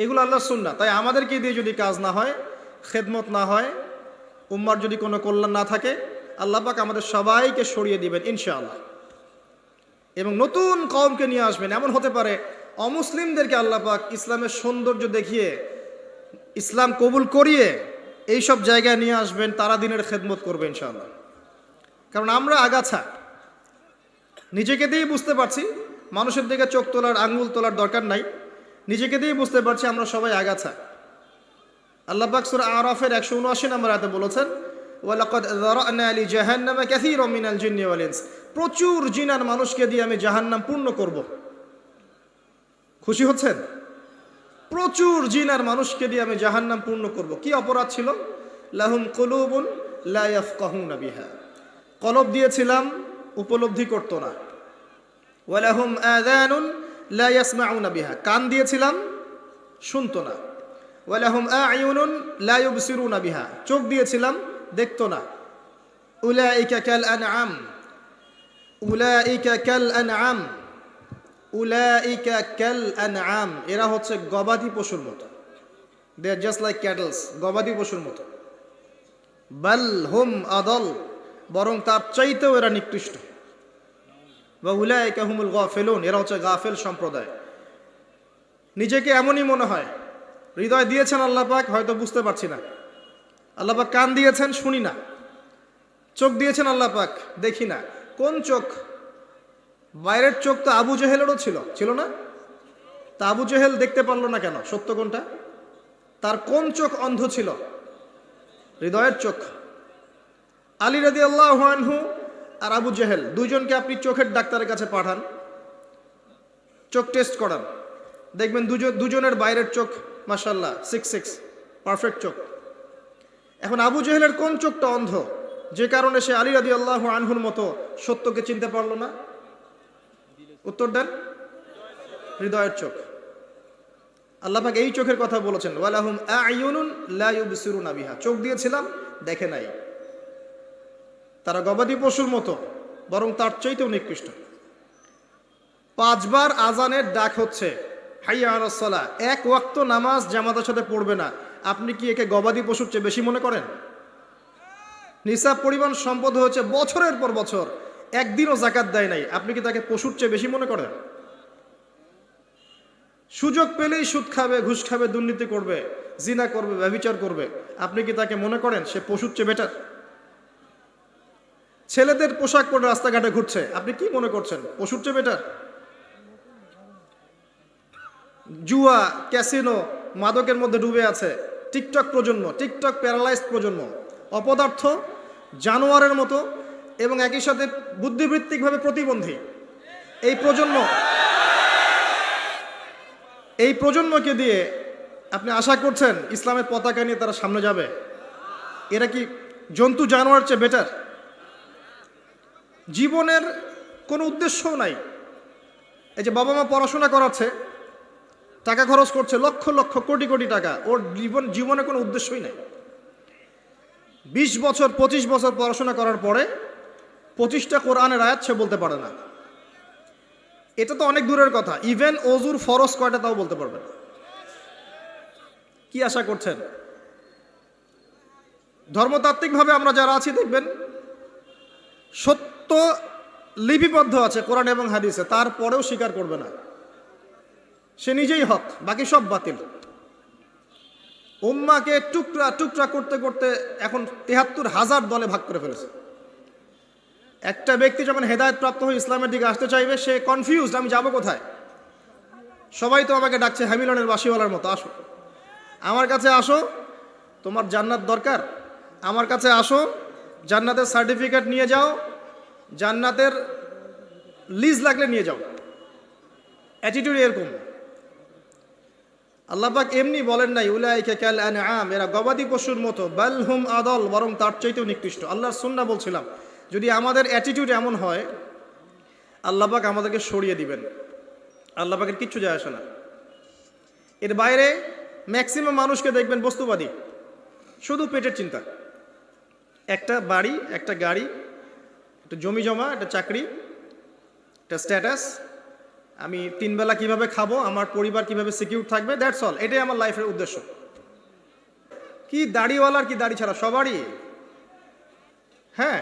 এগুলো আল্লাহর সুন্নাহ। তাই আমাদেরকে দিয়ে যদি কাজ না হয়, খেদমত না হয়, উম্মার যদি কোনো কল্যাণ না থাকে, আল্লাহ পাক আমাদের সবাইকে সরিয়ে দিবেন ইনশাআল্লাহ, এবং নতুন কওমকে নিয়ে আসবেন। এমন হতে পারে অমুসলিমদেরকে আল্লাহ পাক ইসলামের সৌন্দর্য দেখিয়ে, ইসলাম কবুল করিয়ে এইসব জায়গায় নিয়ে আসবেন, তারা দিনের খেদমত করবে ইনশাআল্লাহ। কারণ আমরা আগাছা, নিজেকে দিয়েই বুঝতে পারছি, মানুষের দিকে চোখ তোলার, আঙ্গুল তোলার দরকার নাই, নিজেকে দিয়েই বুঝতে পারছি আমরা সবাই আগাছা। আল্লাহ পাক সূরা আরাফের 179 নম্বর আয়াতে বলেছেন, ওয়ালাকাদ যারানা লিজাহান্নামা কাসীরাম মিনাল জিন্নি ওয়াল ইনস, প্রচুর জিন আর মানুষকে দিয়ে আমি জাহান্নাম পূর্ণ করব। খুশি হচ্ছেন? প্রচুর জিন আর মানুষকে দিয়ে আমি জাহান্নাম পূর্ণ করব। কি অপরাধ ছিল? লাহুম কুলুবুন লা ইয়াফকাহুনা বিহা, কলব দিয়েছিলাম উপলব্ধি করত না। ওয়ালাহুম আযানুন লা ইয়াসমাউনা বিহা, কান দিয়েছিলাম শুনতো না। ওয়ালাহুম আ'য়ুনুন লা ইউবসিরুনা বিহা, চোখ দিয়েছিলাম দেখতো না। উলাইকা কাল আনআম, উলাইকা কাল আনআম, উলাইকা কাল আনআম, এরা হচ্ছে গবাদি পশুর মতো। দে আর জাস্ট লাইক ক্যাটলস, গবাদি পশুর মতো। বাল হুম আদল, বরং তার চাইতেও এরা নিকৃষ্ট। ওয়া উলাইকা হুমুল গাফিলুন, এরা হচ্ছে গাফেল সম্প্রদায়। নিজেকে এমনই মনে হয়, হৃদয় দিয়েছেন আল্লাহ পাক, হয়তো বুঝতে পারছি না। আল্লাহ পাক কান দিয়েছেন, শুনি না। চোখ দিয়েছেন আল্লাহ পাক, দেখি না। কোন চোখ? বাইরের চোখ তো আবু জেহেলেরও ছিল না? তা আবু জেহেল দেখতে পারলো না কেন? সত্য কোনটা? তার কোন চোখ অন্ধ ছিল? হৃদয়ের চোখ। আলী রাদিয়াল্লাহু আনহু আর আবু জেহেল, দুইজনকে আপনি চোখের ডাক্তারের কাছে পাঠান, চোখ টেস্ট করান, দেখবেন দুজনের বাইরের চোখ মাশাআল্লাহ 6 পারফেক্ট চোখ। এখন আবু জেহেলের কোন চোখটা অন্ধ, যে কারণে সে আলী রাদিয়াল্লাহু আনহুর মতো সত্যকে চিনতে পারলো না? উত্তর দেন। হৃদয়ের চোখ। আল্লাহ পাক এই চোখের কথা বলেছেন, ওয়ালাহুম আ'য়ুনুন লা ইউবসিরুনা বিহা, চোখ দিয়েছিলাম দেখে নাই। তারা গবাদি পশুর মতো, বরং তার চাইতেও নিকৃষ্ট। 5 বার আজানের ডাক হচ্ছে, হাইয়া আলাস সালাহ, এক ওয়াক্ত নামাজ জামাতের সাথে পড়বে না, আপনি কি একে গবাদি পশুর চেয়ে বেশি মনে করেন? নিসাব পরিমাণ সম্পদ হয়েছে বছরের পর বছর, একদিনও যাকাত দেয় নাই, আপনি কি তাকে পশুর চেয়ে বেশি মনে করেন? সুযোগ পেলেই সুদ খাবে, ঘুষ খাবে, দুর্নীতি করবে, জিনা করবে, ব্যভিচার করবে, আপনি কি তাকে মনে করেন সে পশুর চেয়ে বেটার? ছেলেদের পোশাক পরে রাস্তাঘাটে ঘুরছে, আপনি কি মনে করছেন পশুর চেয়ে বেটার? জুয়া, ক্যাসিনো, মাদকের মধ্যে ডুবে আছে টিকটক প্রজন্ম, টিকটক প্যারালাইজড প্রজন্ম, অপদার্থ, জানোয়ারের মতো, এবং একই সাথে বুদ্ধিবৃত্তিকভাবে প্রতিবন্ধী। এই প্রজন্মকে দিয়ে আপনি আশা করছেন ইসলামের পতাকা নিয়ে তারা সামনে যাবে? এরা কি জন্তু জানোয়ার চেয়ে বেটার? জীবনের কোনো উদ্দেশ্যও নাই। এই যে বাবা মা পড়াশোনা করাচ্ছে, টাকা খরচ করছে লক্ষ লক্ষ কোটি কোটি টাকা, ওর জীবনে কোনো উদ্দেশ্যই নাই। 20 বছর 25 বছর পড়াশোনা করার পরে 25টা কোরআনের আয়াত সে বলতে পারে না। এটা তো অনেক দূরের কথা, ইভেন ওযুর ফরজ কয়টা তাও বলতে পারবে না। কি আশা করছেন? ধর্মতাত্ত্বিকভাবে আমরা যারা আছি দেখবেন সত্য লিপিবদ্ধ আছে কোরআন এবং হাদিসে, তারপরেও স্বীকার করবে না। সে নিজেই হক, বাকি সব বাতিল। উম্মাকে টুকরা টুকরা করতে করতে এখন 73,000 দলে ভাগ করে ফেলেছে। একটা ব্যক্তি যখন হেদায়েত প্রাপ্ত হয়ে ইসলামের দিকে আসতে চাইবে, সে কনফিউজড, আমি যাব কোথায়? সবাই তো আমাকে ডাকছে হ্যামিলনের বাসিওয়ালার মতো, আসো আমার কাছে, আসো তোমার জান্নাত দরকার, আমার কাছে আসো, জান্নাতের সার্টিফিকেট নিয়ে যাও, জান্নাতের লিজ লাগলে নিয়ে যাও। অ্যাটিটিউড এরকম। আল্লাহ পাক এমনি বলেন নাই উলাইকা কাল আনআম, এরা গবাদি পশুর মতো, বাল হুম আদল, বরং তার চাইতেও নিকৃষ্ট। আল্লাহর সুন্নাহ বলছিলাম, যদি আমাদের অ্যাটিটিউড এমন হয়, আল্লাহ পাক আমাদেরকে সরিয়ে দিবেন। আল্লাহ পাকের কিচ্ছু যায় আসে না। এর বাইরে ম্যাক্সিমাম মানুষকে দেখবেন বস্তুবাদী, শুধু পেটের চিন্তা। একটা বাড়ি, একটা গাড়ি, একটা জমি জমা, একটা চাকরি, একটা স্ট্যাটাস, আমি 3 বেলা কিভাবে খাবো, আমার পরিবার কিভাবে সিকিউর থাকবে, দ্যাটস অল। এটাই আমার লাইফের উদ্দেশ্য। কি দাড়িওয়ালার কি দাড়ি ছাড়া, সবারই। হ্যাঁ,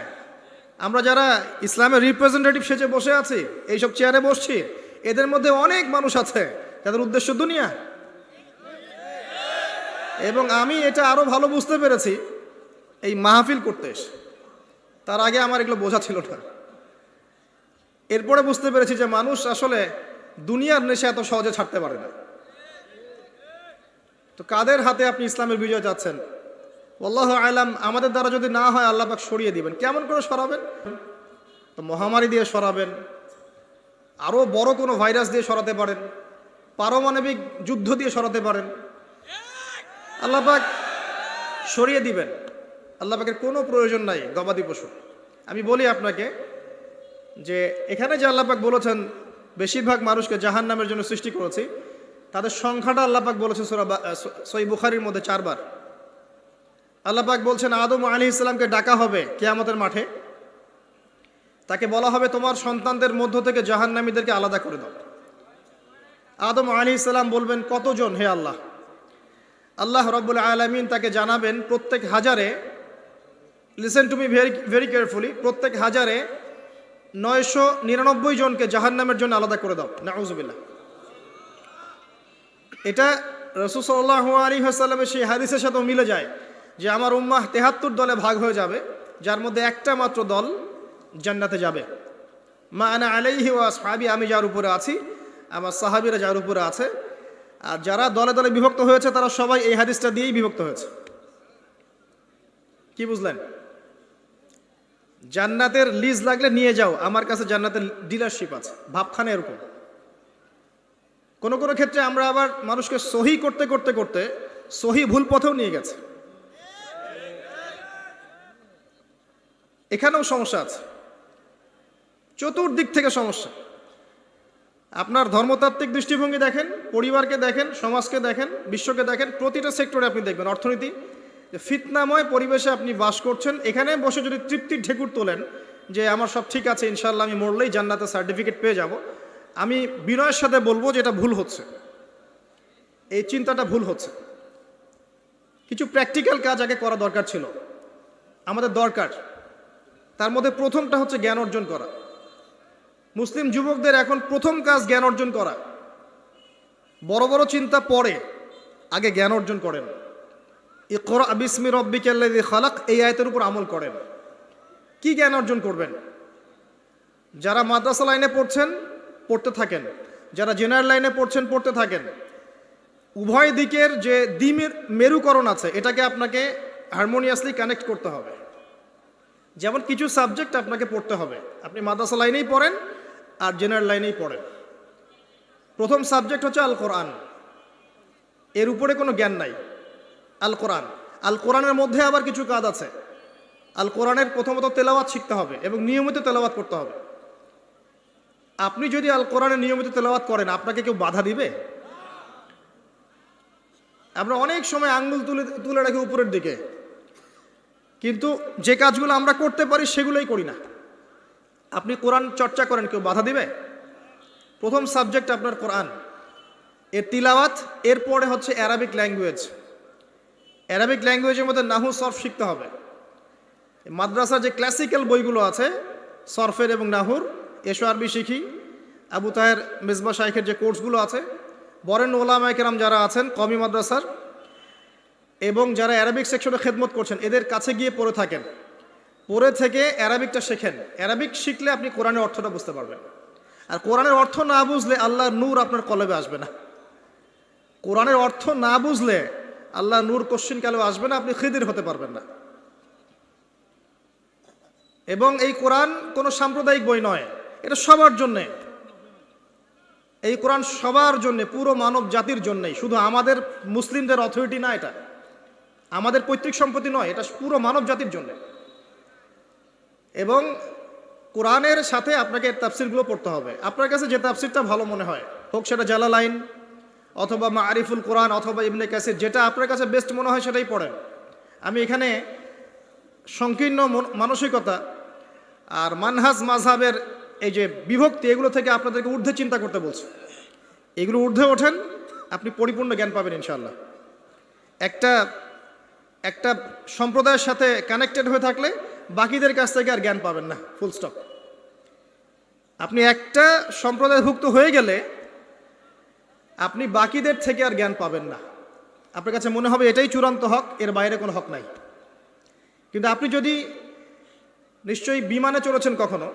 আমরা যারা ইসলামের রিপ্রেজেন্টেটিভ সেজে বসে আছি, এইসব চেয়ারে বসছি, এদের মধ্যে অনেক মানুষ আছে যাদের উদ্দেশ্য দুনিয়া। এবং আমি এটা আরো ভালো বুঝতে পেরেছি এই মাহফিল করতে এসে। তার আগে আমার এগুলো বোঝা ছিল না। এরপরে বুঝতে পেরেছি যে মানুষ আসলে দুনিয়ার নেশা এত সহজে ছাড়তে পারে না। তো কাদের হাতে আপনি ইসলামের বিজয় চাচ্ছেন? আল্লাহু আলাম। আমাদের দ্বারা যদি না হয় আল্লাহ পাক সরিয়ে দিবেন। কেমন করে সরাবেন? তো মহামারী দিয়ে সরাবেন, আরো বড় কোনো ভাইরাস দিয়ে সরাতে পারেন, পারমাণবিক যুদ্ধ দিয়ে সরাতে পারেন। আল্লাহ পাক সরিয়ে দিবেন। আল্লাহ পাকের কোনো প্রয়োজন নাই গবাদি পশু। আমি বলি আপনাকে যে এখানে যে আল্লাহ পাক বলেছেন বেশিরভাগ মানুষকে জাহান্নামের জন্য সৃষ্টি করেছি, তাদের সংখ্যাটা আল্লাহ পাক বলেছেন সূরা সহিহ বুখারীর মধ্যে 4 বার। আল্লাহ পাক বলছেন আদম আলাইহিস সালামকে ডাকা হবে কিয়ামতের মাঠে, তাকে বলা হবে তোমার সন্তানদের মধ্য থেকে জাহান্নামীদেরকে আলাদা করে দাও। আদম আলাইহিস সালাম বলবেন কতজন হে আল্লাহ? আল্লাহ রাব্বুল আলামিন তাকে জানাবেন প্রত্যেক হাজারে, listen to me very carefully, প্রত্যেক হাজারে 999 জনকে জাহান্নামের জন্য আলাদা করে দাও। নাউযুবিল্লাহ। এটা রাসূল সাল্লাল্লাহু আলাইহি ওয়াসাল্লামের সেই হাদিসের সাথে মিলে যায় যে আমার উম্মাহ 73 দলে ভাগ হয়ে যাবে, যার মধ্যে একটা মাত্র দল জান্নাতে যাবে। মা আনা আলাইহি ওয়া আসহাবি, আমি যার উপরে আছি, আমার সাহাবীরা যার উপরে আছে। আর যারা দলে দলে বিভক্ত হয়েছে তারা সবাই এই হাদিসটা দিয়েই বিভক্ত হয়েছে। কি বুঝলেন? জান্নাতের লিজ লাগলে নিয়ে যাও, আমার কাছে জান্নাতের ডিলারশিপ আছে, ভাবখানে এরকম। কোন কোন ক্ষেত্রে আমরা আবার মানুষকে সহি করতে করতে করতে সহি ভুল পথেও নিয়ে গেছে। এখানেও সমস্যা আছে, চতুর্দিক থেকে সমস্যা। আপনার ধর্মতাত্ত্বিক দৃষ্টিভঙ্গি দেখেন, পরিবারকে দেখেন, সমাজকে দেখেন, বিশ্বকে দেখেন, প্রতিটা সেক্টরে আপনি দেখবেন অর্থনীতি, ফিতনাময় পরিবেশে আপনি বাস করছেন। এখানে বসে যদি তৃপ্তির ঢেকুর তোলেন যে আমার সব ঠিক আছে, ইনশাল্লাহ আমি মরলেই জান্নাতের সার্টিফিকেট পেয়ে যাব, আমি বিনয়ের সাথে বলবো যে এটা ভুল হচ্ছে, এই চিন্তাটা ভুল হচ্ছে। কিছু প্র্যাকটিক্যাল কাজ আগে করা দরকার ছিল, আমাদের দরকার। তার মধ্যে প্রথমটা হচ্ছে জ্ঞান অর্জন করা। মুসলিম যুবকদের এখন প্রথম কাজ জ্ঞান অর্জন করা। বড় বড় চিন্তা পরে, আগে জ্ঞান অর্জন করেন। ইকরা বিসমি রাব্বিকাল্লাযী খালাক, এই আয়াতের উপর আমল করেন। কি জ্ঞান অর্জন করবেন? যারা মাদ্রাসা লাইনে পড়ছেন পড়তে থাকেন, যারা জেনারেল লাইনে পড়ছেন পড়তে থাকেন। উভয় দিকের যে মেরুকরণ আছে এটাকে আপনাকে হারমোনিয়াসলি কানেক্ট করতে হবে। যেমন কিছু সাবজেক্ট আপনাকে পড়তে হবে, আপনি মাদ্রাসা লাইনেই পড়েন আর জেনারেল লাইনেই পড়েন। প্রথম সাবজেক্ট হচ্ছে আল কোরআন, এর উপরে কোনো জ্ঞান নাই। আল কোরআন, আল কোরআনের মধ্যে আবার কিছু কাজ আছে। আল কোরআনের প্রথমত তেলাওয়াত শিখতে হবে এবং নিয়মিত তেলাওয়াত করতে হবে। আপনি যদি আল কোরআনের নিয়মিত তেলাওয়াত করেন, আপনাকে কেউ বাধা দিবে? আমরা অনেক সময় আঙ্গুল তুলে রাখি উপরের দিকে, কিন্তু যে কাজগুলো আমরা করতে পারি সেগুলোই করি না। আপনি কোরআন চর্চা করেন, কেউ বাধা দিবে? প্রথম সাবজেক্ট আপনার কোরআন, এর তিলাওয়াত। এরপরে হচ্ছে অ্যারাবিক ল্যাঙ্গুয়েজ। অ্যারাবিক ল্যাঙ্গুয়েজের মধ্যে নাহু সরফ শিখতে হবে। মাদ্রাসার যে ক্লাসিক্যাল বইগুলো আছে সরফের এবং নাহুর, এসো আরবি শিখি, আবু তাহের মেজবা শাইখের যে কোর্সগুলো আছে, বরেন ওলামায়ে কেরাম যারা আছেন কওমি মাদ্রাসার এবং যারা অ্যারাবিক সেকশনে খেদমত করছেন, এদের কাছে গিয়ে পড়ে থাকেন। পড়ে থেকে অ্যারাবিকটা শেখেন। অ্যারাবিক শিখলে আপনি কোরআনের অর্থটা বুঝতে পারবেন। আর কোরআনের অর্থ না বুঝলে আল্লাহর নূর আপনার কলবে আসবে না। কোরআনের অর্থ না বুঝলে আল্লাহর নূর কোশ্চিন কালেও আসবে না, আপনি খিদির হতে পারবেন না। এবং এই কোরআন কোনো সাম্প্রদায়িক বই নয়, এটা সবার জন্যে। এই কোরআন সবার জন্যে, পুরো মানব জাতির জন্যেই। শুধু আমাদের মুসলিমদের অথরিটি না, এটা আমাদের পৈতৃক সম্পত্তি নয়, এটা পুরো মানব জাতির জন্যে। এবং কোরআনের সাথে আপনাকে তাফসিরগুলো পড়তে হবে। আপনার কাছে যে তাফসিরটা ভালো মনে হয়, হোক সেটা জালালাইন অথবা মারিফুল কোরআন অথবা ইবনে কাসির, যেটা আপনার কাছে বেস্ট মনে হয় সেটাই পড়েন। আমি এখানে সংকীর্ণ মানসিকতা আর মানহাজ মাযহাবের এই যে বিভক্তি, এগুলো থেকে আপনাদেরকে ঊর্ধ্বে চিন্তা করতে বলছে। এগুলো ঊর্ধ্বে ওঠেন, আপনি পরিপূর্ণ জ্ঞান পাবেন ইনশাআল্লাহ। একটা একটা সম্প্রদায়ের সাথে কানেক্টেড হয়ে থাকলে বাকিদের কাছ থেকে আর জ্ঞান পাবেন না, ফুল স্টপ। আপনি একটা সম্প্রদায়ভুক্ত হয়ে গেলে আপনি বাকিদের থেকে আর জ্ঞান পাবেন না। আপনার কাছে মনে হবে এটাই চূড়ান্ত হক, এর বাইরে কোনো হক নাই। কিন্তু আপনি যদি নিশ্চয়ই বিমানে চড়েছেন কখনো,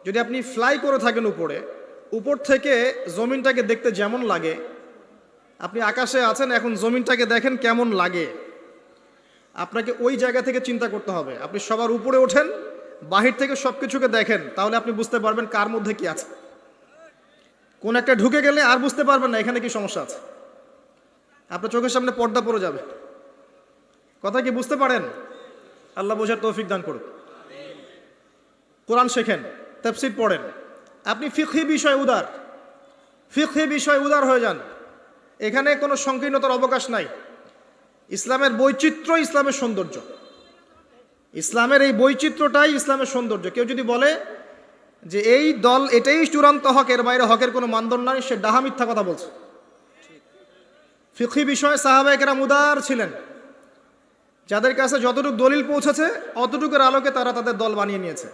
যদি আপনি ফ্লাই করে থাকেন উপরে, উপর থেকে জমিনটাকে দেখতে যেমন লাগে, আপনি আকাশে আছেন, এখন জমিনটাকে দেখেন কেমন লাগে, আপনাকে ওই জায়গা থেকে চিন্তা করতে হবে। আপনি সবার উপরে ওঠেন, বাহির থেকে সব কিছুকে দেখেন, তাহলে আপনি বুঝতে পারবেন কার মধ্যে কি আছে। কোন একটা ঢুকে গেলে আর বুঝতে পারবেন না এখানে কি সমস্যা আছে, আপনার চোখের সামনে পর্দা পড়ে যাবে। কথা কি বুঝতে পারেন? আল্লাহ বোঝার তৌফিক দান করুন। কোরআন শেখেন, তাফসীর পড়েন, আপনি ফিকহি বিষয় উদার হয়ে যান। এখানে কোনো সংকীর্ণতার অবকাশ নাই। ইসলামের বৈচিত্র্য ইসলামের সৌন্দর্য, ইসলামের এই বৈচিত্র্যটাই ইসলামের সৌন্দর্য। কেউ যদি বলে যে এই দল এটাই চূড়ান্ত হক, এর বাইরে হকের কোনো মানদণ্ড নাই, সে ডাহা মিথ্যা কথা বলছে। ফিকহি বিষয়ে সাহাবায়ে কেরাম উদার ছিলেন, যাদের কাছে যতটুকু দলিল পৌঁছেছে অতটুকুর আলোকে তারা তাদের দল বানিয়ে নিয়েছে।